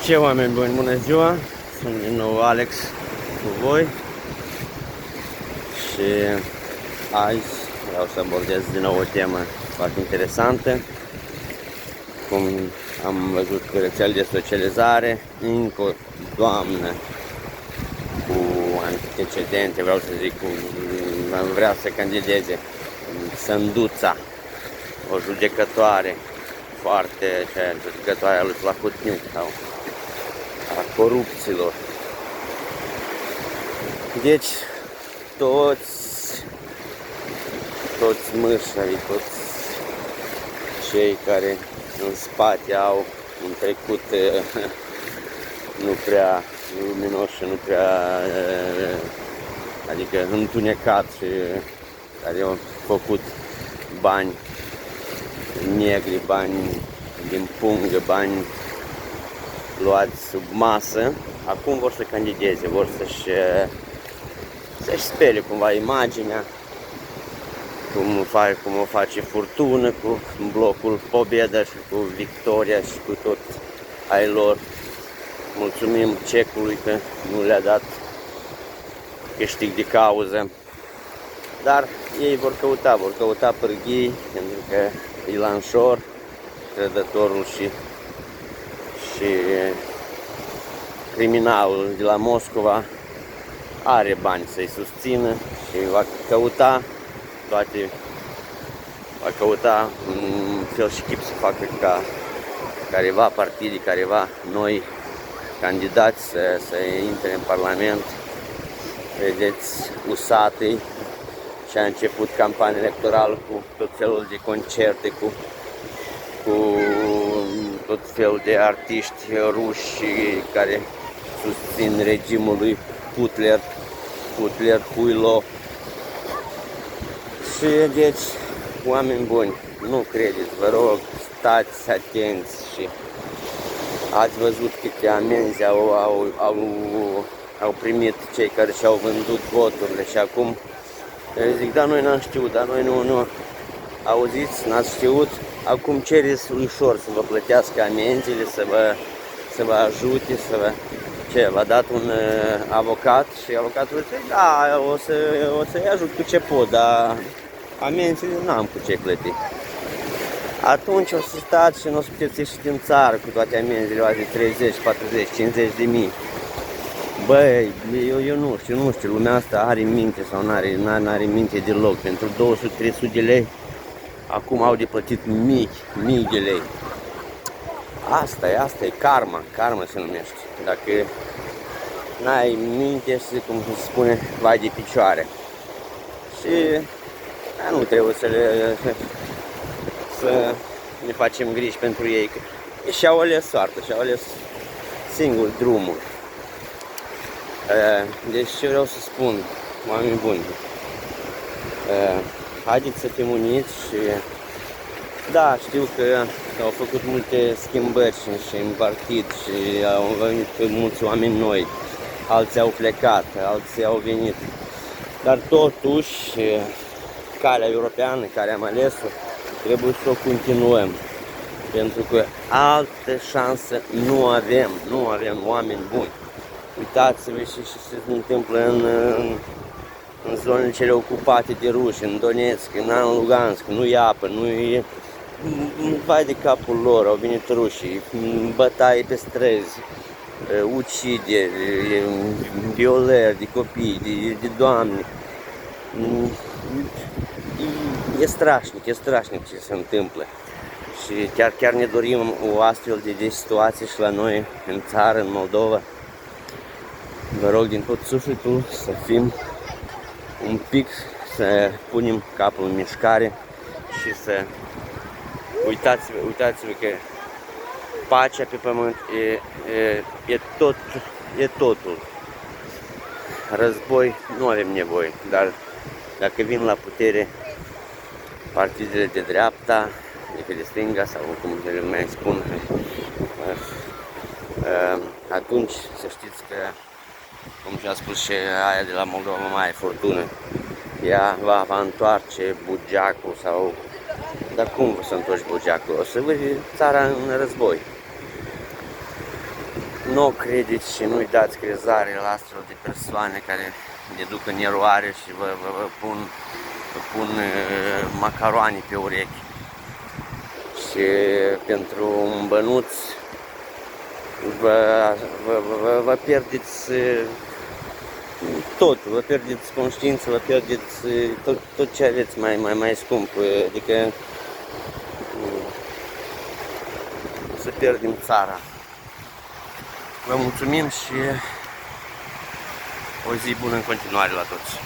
Ce oameni buni, bună ziua! Sunt din nou Alex cu voi și azi vreau să abordez din nou o temă foarte interesantă. Cum am văzut pe rețele de socializare, încă o doamnă cu antecedente, vreau să zic, vrea să candideze, Sânduța, o judecătoare foarte, judecătoarea lui Plahotniuc sau a corupților. Deci toți mâșarii, toți cei care în spate au un trecut nu prea luminos și nu prea, adică întunecat, și care au făcut bani negri, bani din pungă, bani luați sub masă, acum vor să candideze, vor să-și spele cumva imaginea, cum o face Furtună cu blocul Pobeda și cu Victoria și cu tot ai lor. Mulțumim cecului că nu le-a dat câștig de cauză, dar ei vor căuta pârghii, pentru că Ilan Șor, trădătorul și criminalul de la Moscova, are bani să-i susțină și va căuta în fel și chip să facă ca careva partide, careva noi candidați să intre în Parlament. Vedeți, USAT-ii și a început campania electorală cu tot felul de concerte, cu tot felul de artiști ruși care susțin regimul lui Puilov. Și deci, oameni buni, nu credeți, vă rog, stați atenți și ați văzut câte amenzi au primit cei care și-au vândut voturile și acum zic, dar noi n-am știut, dar noi nu auziți, n-ați știut, acum cereți ușor să vă plătească amenziile, să vă ajute, v-a dat un avocat și avocatul zice, da, o să-i ajut cu ce pot, dar amenziile n-am cu ce plăti. Atunci o să stați și nu o să puteți ieși din țară cu toate amenziile de 30, 40, 50 de mii. Băi, eu nu știu, lumea asta are minte sau n-are minte deloc. Pentru 200-300 de lei, acum au de plătit mii de lei. Asta e karma se numește. Dacă n-ai minte, cum se spune, vai de picioare. Și nu trebuie să ne facem griji pentru ei, că și-au ales soartă, și-au ales singur drumul. Deci ce vreau să spun, oameni buni, haideți să fim uniți și da, știu că au făcut multe schimbări și în partid și au venit mulți oameni noi, alții au plecat, alții au venit, dar totuși calea europeană care am ales-o trebuie să o continuăm, pentru că altă șansă nu avem, oameni buni. Uitați-vă și se întâmplă în zonele cele ocupate de ruși, în Donetsk, în Lugansk, nu-i apă, vai de capul lor, au venit rușii, bătaie pe străzi, ucideri, violări de copii, de doamne. E strașnic ce se întâmplă. Și chiar ne dorim o astfel de situație și la noi, în țară, în Moldova. Vă rog din tot sufletul să fim un pic, să punem capul în mișcare și să uitați-vă că pacea pe pământ e totul. Război nu avem nevoie, dar dacă vin la putere partidele de dreapta, de stânga sau cum le mai spun, atunci să știți că, cum și-a spus și aia de la Moldova, mai Furtună, ea va întoarce bugeacul sau... Dar cum să întorci bugeacul? O să văd țara în război. nu credeți și nu-i dați crezare la astfel de persoane care ne duc în eroare și vă pun macaroane pe urechi. Și pentru un bănuț vă pierdeți tot, vă pierdeți conștiință, vă pierdeți tot ce aveți mai scump, adică să pierdem țara. Vă mulțumim și o zi bună în continuare la toți!